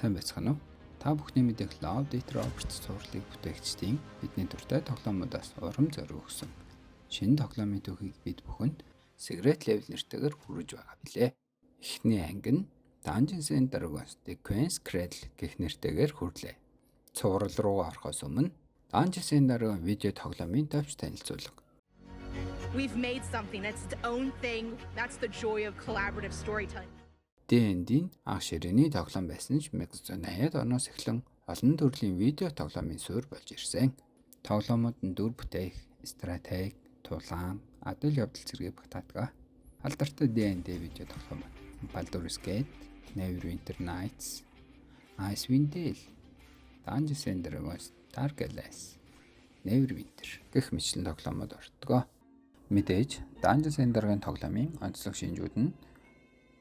Сайн байцгаана уу? Та бүхний мэдэх Love Date Roberts цувралыг бүтээгчдийн бидний дуртай тоглоомудаас урам зориг өгсөн шинэ тоглоомын түүхийг бид бүхэнд Secret Level нэртэйгээр хүргэж байгаа билээ. Эхний анги нь Dungeons and Dragons: The Queen's Cradle гэх нэртэйгээр хүрлээ. Цуврал руу орохоос өмнө Dungeons and Dragons видео тоглоомын товч танилцуулга. We've made something that's its own thing. That's the joy of collaborative storytelling. D&D-ийн анх ширээний тоглоом байсан ч 1980-ад оноос эхлэн олон төрлийн видео тоглоомын суурь болж ирсэн. Тоглоомууд нь дүр бүтээх, стратеги, тулаан, адил явдал зэргийг багтаадаг. Алдартай D&D видео тоглоом Baldur's Gate, Neverwinter Nights, Icewind Dale, Dungeons and Dragons: Dark Alliance, Neverwinter гэх мэтлэн тоглоомод ордог. Мэдээж Dungeons and Dragons тоглоомын онцлог шинжүүд нь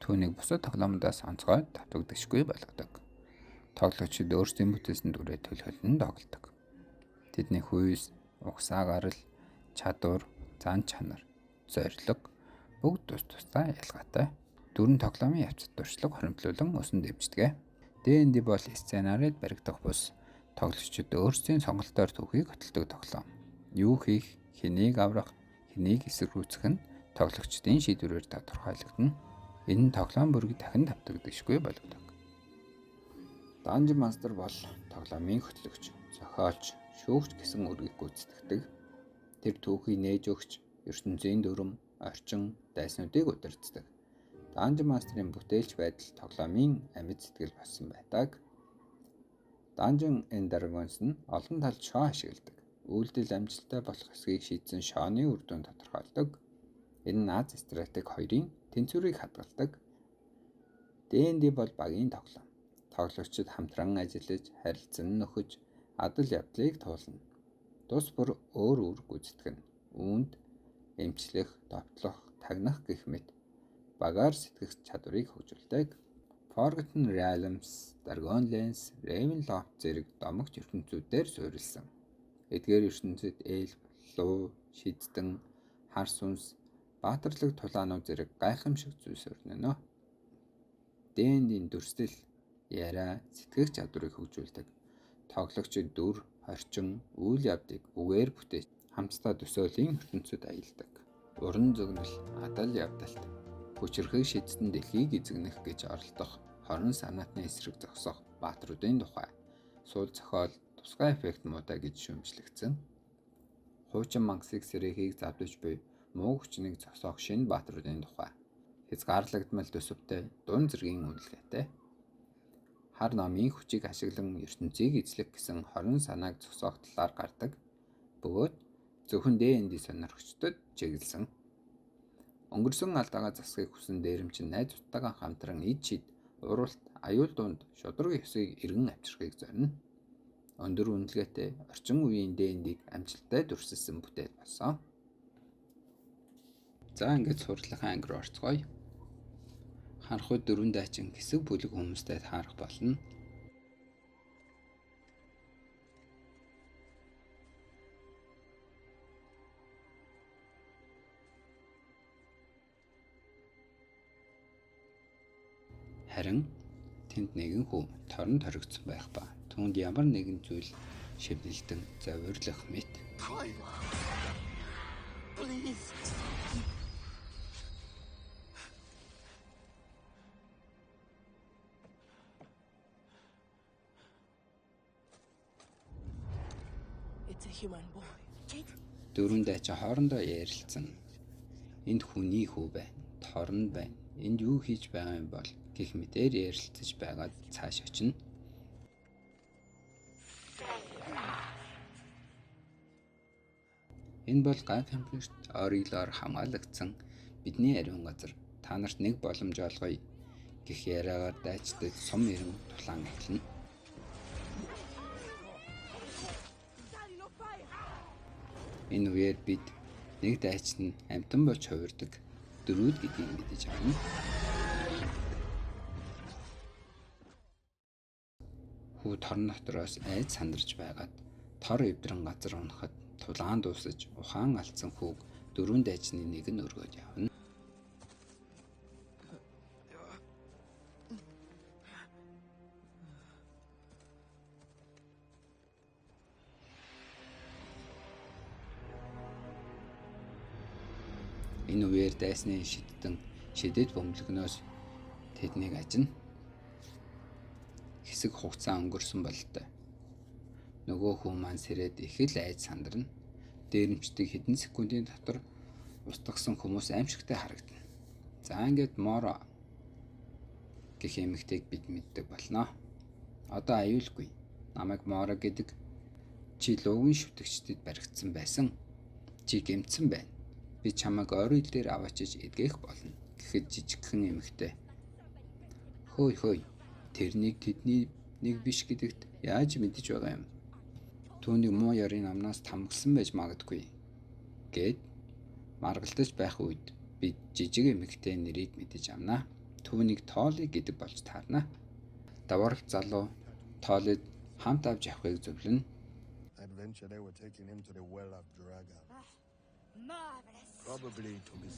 түүнийг бусад тоглоомудаас онцгой давтагдагчгүй болгодог. Тоглогчид өөрсдийн бүтээсэн дүрээ төлөвлөн тоглодог. Тэдний хүйс, угсаа гарал, чадвар, зан чанар, зорилго бүгд тус тусдаа ялгаатай. Дүрэн тоглоомын явцад туршлага хоримтлуулан өсөн дэмждэг. D&D бол сценариуд баригдах бус тоглогчид өөрсдийн сонголтоор түүхийг хөтэлдэг тоглоом. Юу хийх, хэнийг аврах, хэнийг эсэргүүцэх нь тоглогчдын шийдвэрээр тодорхойлогдно. Энэ нь тоглоом бүрийг дахин давтагдагчгүй болгодог. Dungeon Master бол тоглоомын хөтлөгч, зохиолч, шүүгч гэсэн үргийг гүйцэтгэдэг. Тэр түүхийг нээж өгч, ертөнцийн дүрм, орчин, дайснуудыг удирддаг. Dungeon Master-ын бүтээлч байдал тоглоомын амьд сэтгэл болсон байдаг. Dungeons and Dragons нь олон талд шоу ашигладаг. Үйлдэл амжилттай болох эсэхийг шийдсэн шоуны үр дүн тодорхойлдог. Энэ нь Аз стратеги 2-ын тэнцвэрийг хадгалдаг. D&D бол багийн тоглоом. Тоглогчид хамтран ажиллаж, харилцан нөхөж, адал явдлыг туулна. Тус бүр өөр гүйцэтгэн. Үүнд эмчлэх, довтлох, тагнах гэх мэт багаар сэтгэх чадварыг хөгжүүлдэг. Forgotten Realms, Dragonlance, Ravenloft зэрэг домогч ертөнцүүдээр суурилсан. Эдгээр ертөнцид эльф, луу, шидтэн, хар сүнс, баатарлаг тулаанууд зэрэг гайхамшиг зүйлс өрнөнө. D&D-ийн дүрслэл, яриа, сэтгэх чадварыг хөгжүүлдэг. Тоглогчид дүр, орчин, үйл явдлыг үгээр бүтээж хамтдаа төсөөлийн ертөнцид аялдаг. Уран зөгнөл, адал явдалт, хүчрхэг шийдсэн дэлхийг эзэгнэх гэж оролдох, хорон санаатны эсрэг зогсох баатруудын тухай, суул зохиол, тусгай эффект муутай гэж шүүмжлэгдсэн. Хуучин мангасыг сэрэхийг завдаж буй муу хүчнийг зогсоох шинэ баатруудын тухай, хязгаарлагдмал төсөвтэй, дун зэргийн үнэлгээтэй. Хар намын хүчийг ашиглан ертөнцийг эзлэх гэсэн хорон санааг зогсоох талаар гардаг. Бөгөөд зөвхөн D&D сонирхчдод чиглэсэн. Өнгөрсөн алдаагаа засахыг хүсэн дээрэмчин найзуудтайгаа хамтран ид шид, уралт, аюул дунд шудраг ёсыг эргэн авчрахыг зорино. Өндөр үнэлгээтэй орчин үеийн D&D-г амжилттай дүрсэлсэн бүтээл болсон. За ингээд сурлахын анги руу орцгоё. Харах үед дөрвөн дайчин хэсэг бүлэг хүмүүстэй таарах болно. Харин тэнд нэгэн хүн торон торигдсон байх ба түүнд ямар нэгэн зүйл шивнэлдэн завирлах мэт. Дөрвөн дайчин хоорондоо ярилцсан. Энд хүний хүү байна, торн байна, энд юу хийж байгаа юм бол гэх мэтээр ярилцаж байгаад цааш очино. Энэ бол гайхамшигт ориглоор хамгаалагдсан бидний ариун газар. Та нарт нэг боломж олгоё гэх яриагаар дайчдад сум ирэн тулаан эхэлнэ. Энэ үеэр бид нэг дайчин нь амтан болж хувирдаг дөрүүд гэдгийг мэдэж авна. Хүү торн дотроос айж сандарч байгаад тор эвдрэн газар унахад тулаан дуусаж ухаан алдсан хүүг дөрвөн дайчны нэг нь өргөж явна. Энэ үеэр дайсны шидэд бөмбөлгнөөс тэднийг ажина. Хэсэг хугацаа өнгөрсөн бололтой. Нөгөө хүн маань сэрээд их л айж сандарна. Дээрэмчдэг хэдэн секундын дотор устгасан хүмүүс аимшигтай харагдана. За ингээд Моро гэх эмэгтэйг бид мэддэг болноо. Одоо аюулгүй. Намайг Моро гэдэг. Чи луугийн шүтгчдэд баригдсан байсан. Чи гэмтсэн байна. Би чамайг орой ил дээр аваачиж эдгэх болно. Гэхэд жижигхэн эмэгтэй. Хөөе. Тэрнийг тэдний нэг биш гэдэгт яаж мэдэж байгаа юм? Түүнийг муу ёрын амнаас тамгалсан байж магадгүй. Гэд маргалдаж байх үед би жижиг эмэгтэй нэрийг мэдэж авнаа. Түүнийг Толи гэдэг болж таарна. Даваарх залуу Толид хамт авч явахыг зөвлөнө.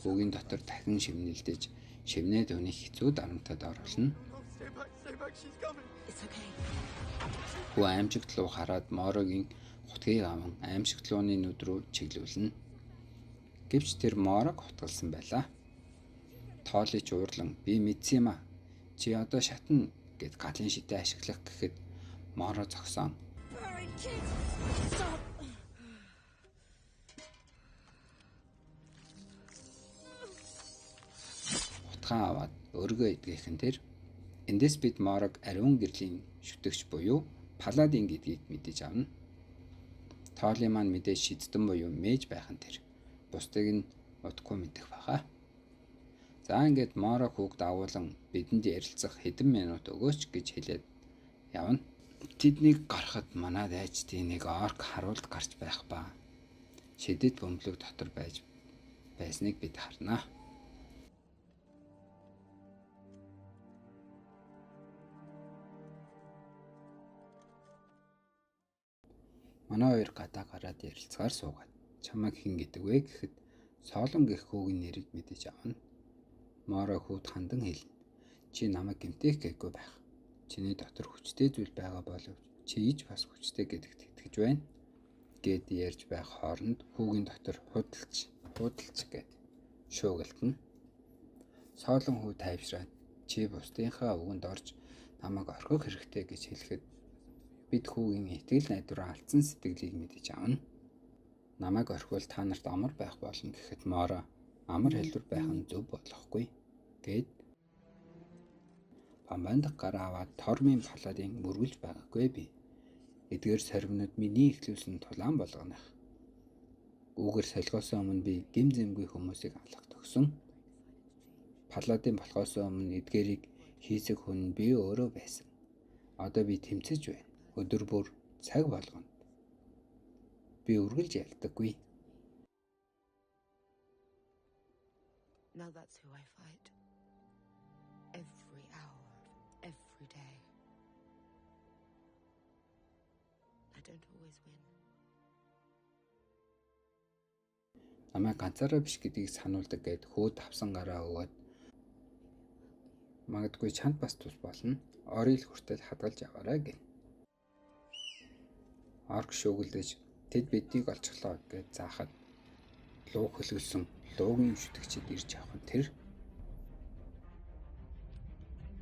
Хүүгийн дотор дахин шивнэлдэж, шивнээд өнийг хэцүү дарамтад оруулна. Хүү аимшигт луу хараад Морогийн хутгийг аван аимшигт лууны нүд рүү чиглүүлнэ. Гэвч тэр Морог хутгалсан байлаа. Толи ч уурлан би мэдсэн юм а. Чи одоо шатна гэд галын шидэ ашиглах гэхэд Моро зогсоон. Хутгаа аваад өргөө эдгэхэн тэр эндээс бид Морог ариун гэрлийн шүтгч буюу Паладин гэдгийг мэдэж авна. Толи маань мэдээж шиддэн буюу мэж байхан тэр. Бусдыг нь удахгүй мэдэх баха. За ингээд Моро хүүг дагуулan бидэнд ярилцах хэдэн минут өгөөч гэж хэлээд явна. Тэднийг гарахад манай дайчдын нэг орк харуулд гарч байх ба шидэд бөмбөлөг дотор байсныг бид харнаа. Манай хоёр гадаа гараад ярилцгаар суугаад чамайг хэн гэдэг вэ гэхэд Солон гэх хүүгийн нэрийг мэдэж авна. Моро хүүд хандан хэлнэ. Чи намайг гэмтэх гээгүй байх. Чиний дотор хүчтэй зүйл байгаа боловч чи ич бас хүчтэй гэдэгт итгэж байна. Гэд ярьж байх хооронд хүүгийн дотор худалч гэд шуугилтна. Солон хүү тайвшраад чи бусдынхаа үгэнд орж намайг орхих хэрэгтэй гэж хэлэхэд бид хүүгийн итгэл найдвараа алдсан сэтгэлийг мэдэж авна. Намайг орхивол та нарт амар байх болно гэхэд Моро амар хэлбэр байх нь зөв болохгүй гэд Памбандах гараа аваад Тормын Паладин мөргөлж байгаагүй би. Эдгээр сорвинууд миний ихлүүлсэн тулаан болгоно. Үүгээр солихоос өмнө би гим зэмгүй хүмүүсийг алах төгсөн. Паладин болохоос өмнө эдгээрийг хийсэг хүн би өөрөө байсан. Одоо би тэмцэж байна. Өдөр бүр цаг болгоно. Би үргэлж ялдаггүй. Now that's who I fight. Every hour of every day. I don't always win. Намайг ганцаараа биш гэдгийг сануулдаг гэд хөөд авсан гараа өгөөд магадгүй чанд бас тус болно. Орил хүртэл хадгалж аваарай гэн. Орк шуугилдэж тэд биднийг олчихлоо гэж заахад луу хөлгөлсөн луугийн шүтгчид ирж явах нь тэр.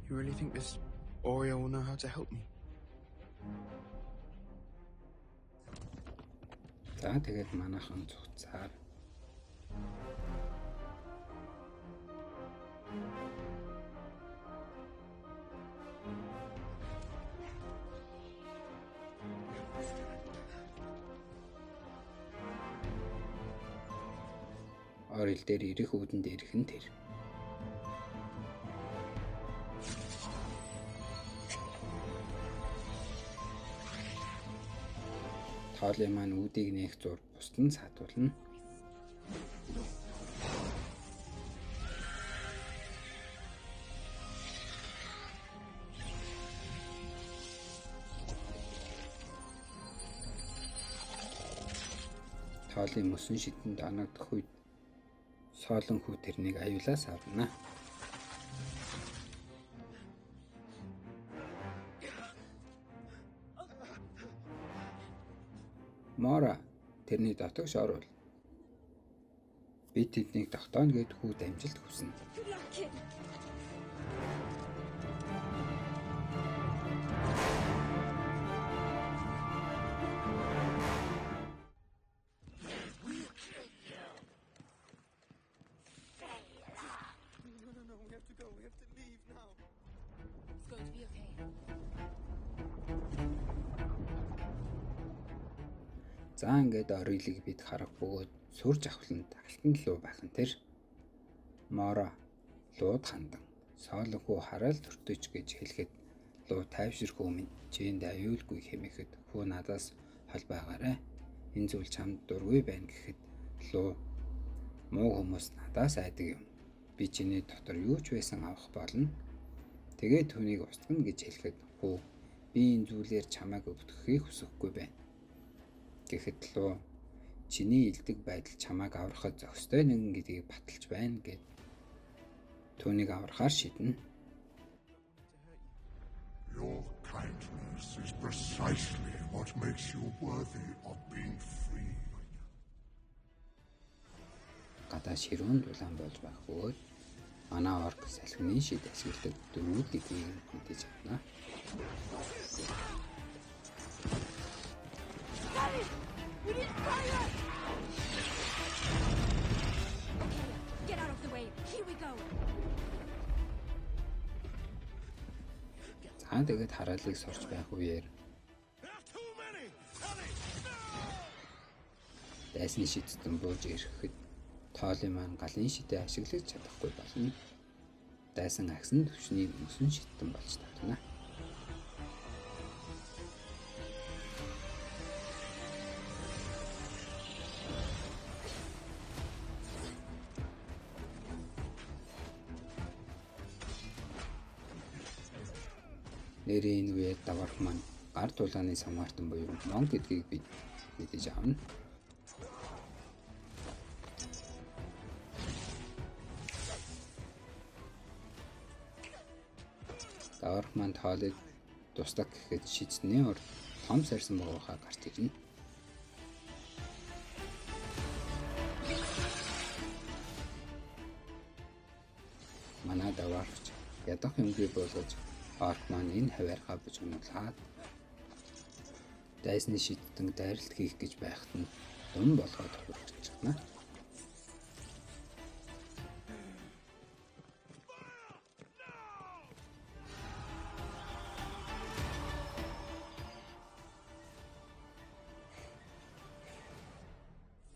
You really think this Oreo will know how to help me? За тэгээд манайхан цуцаар орил дээр ирэх үүдэн дээрх нь тэр. Толи маань үүдийг нээх зур бусд нь саатуулна. Толи мөсөн шидэнд оногдох үед Солон хүү тэрнийг аюулаас авна. Моро тэрний дотогш орвол Би тэднийг тогтооно гэд хүү дамжилт хүснэ. Good luck, kid. No, we have to go. We have to leave now. It's going to be okay. За ингээд орилыг бид харах бөгөөд сүрж авхланд алтан луу бахан тэр моро лууд хандан соолонхүү хараал төртөж гэж хэлэхэд луу тайвширх өмнө чинд аюулгүй хэмэхэд хүү надаас хол байгаарэ. Энэ зүйл чамд дургүй байна гэхэд луу муу хүмүүс надаас айдаг юм. Би чиний дотор юу ч байсан авах болно. Тэгээд түүнийг устгана гэж хэлэхэд хүү би энэ зүйлээр чамайг өвдөхийг хүсэхгүй байна. Гэхэд луу чиний илдэг байдал чамайг аврахад зохистой нэгэн гэдгийг баталж байна гэд түүнийг аврахаар шийднэ. Your kindness is precisely what makes you worthy of being free. Гадаа ширүүн дулаан болж байх бөгөөд манай орк салхины шид ашигладаг дөрвүүд гэдгийг мэдэж авна. We need fire! Get out of the way. Here we go. За тэгээд хараалыг сорч байх үеэр дайсны шидтэн бууж ирэхэд тоолын маань галын шидээ ашиглаж чадахгүй болно. Дайсан агсан төвчнийг мөсөн шидтэн болж татна. Нэрийн энэ үеэд даварх маань гар дулааны самгаартан буюу мон гэдгийг бид мэдэж авна. Даварх маань тоолыг тусдаг гэхэд шидсний ор том сарсан богоохаа гарч ирнэ. Манай даварч ядах юмгүй болгож орк маань энэ хавааргаа бужигнуулаад дайсны шидтэн дайралт хийх гэж байхад нь дум болгоод хурцчихна.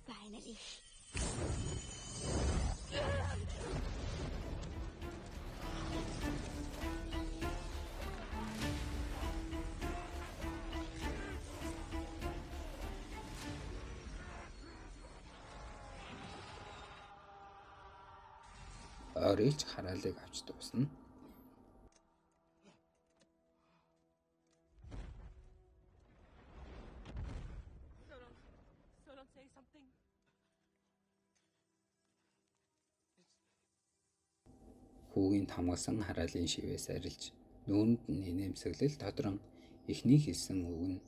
Finally. Орилж хараалыг авч дуусна. Solon, say something. Хүүгийн тамгалсан хараалын шивээс арилж нүүрэнд нь инээмсэглэл тодрон эхний хэлсэн үг нь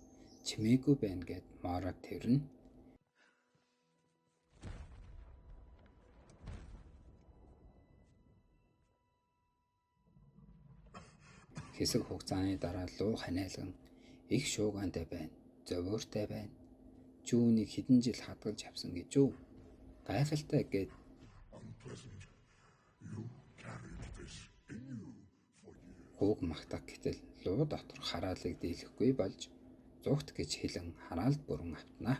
чимээгүй байна гэд морог тэрнэ. Хэсэг хугацааны дараа луу ханиалган их шуугантай байна. Зовоортой байна. Чүүнийг хэдэн жил хадгалж авсан гэж үү? Гайхалтай гэд Unpleasant. You carried this in you for years. хүүг магтах гэтэл луу дотор хараалыг дийлэхгүй болж зүгт гэж хэлэн хараалд бүрэн автнаа.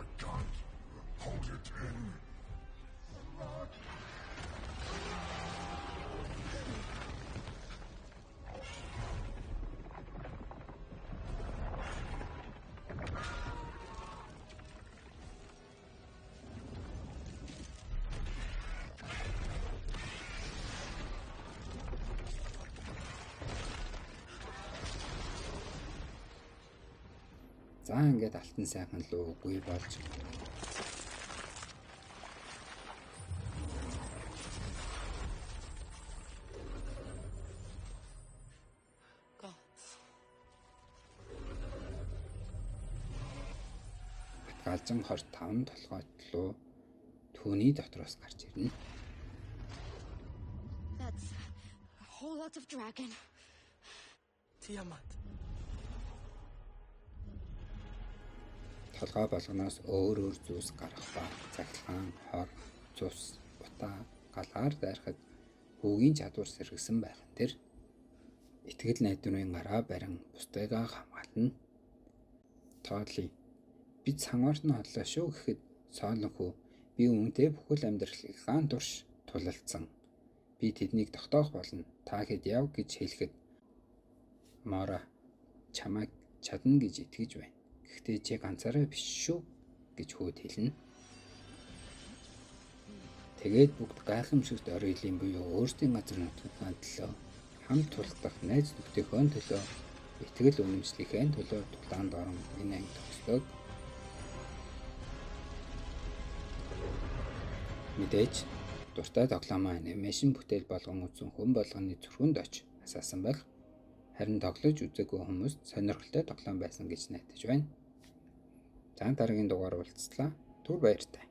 I can't hold it in. За ингээд алтан сайхан луу үгүй болж Gods. галзан хор 5 толгойтлуу түүний дотроос гарч ирнэ. That's a whole lot of dragon. Tiamat. Толгой болгоноос өөр зүйлс гарах ба цахилгаан, хор, цус, утаа, галаар дайрахад хүүгийн чадвар сэргсэн байх нь тэр итгэл найдварын гараа барин бусдыгаа хамгаална. Тоодли бид сангаартны хотлоо шүү гэхэд Солон хүү би үүнтэй бүхэл амьдралыг хаан турш тулалдсан. Би тэднийг тогтоох болно. Та хэд яв гэж хэлэхэд Мора чамайг чадна гэж итгэж байна. Гэхдээ чи ганцаараа биш шүү гэж хүүд хэлнэ. Тэгээд бүгд гайхамшигт оройлийн буюу өөрсдийн газар нутгийн төлөө хамт тулдах найз нөхдөхийн төлөө итгэл үнэмшлийнхээ төлөө тулаанд орон энэ анги төгсдөг. Мэдээж дуртай тоглоомоо анимашн бүтээл болгон үзсэн хүн болгоны зүрхэнд очиж асаасан байх. Харин тоглож үзээгүй хүмүүст сонирхолтой тоглоом байсан гэж найдаж байна. За дараагийн дугаар уулзлаа. Түр баяртай.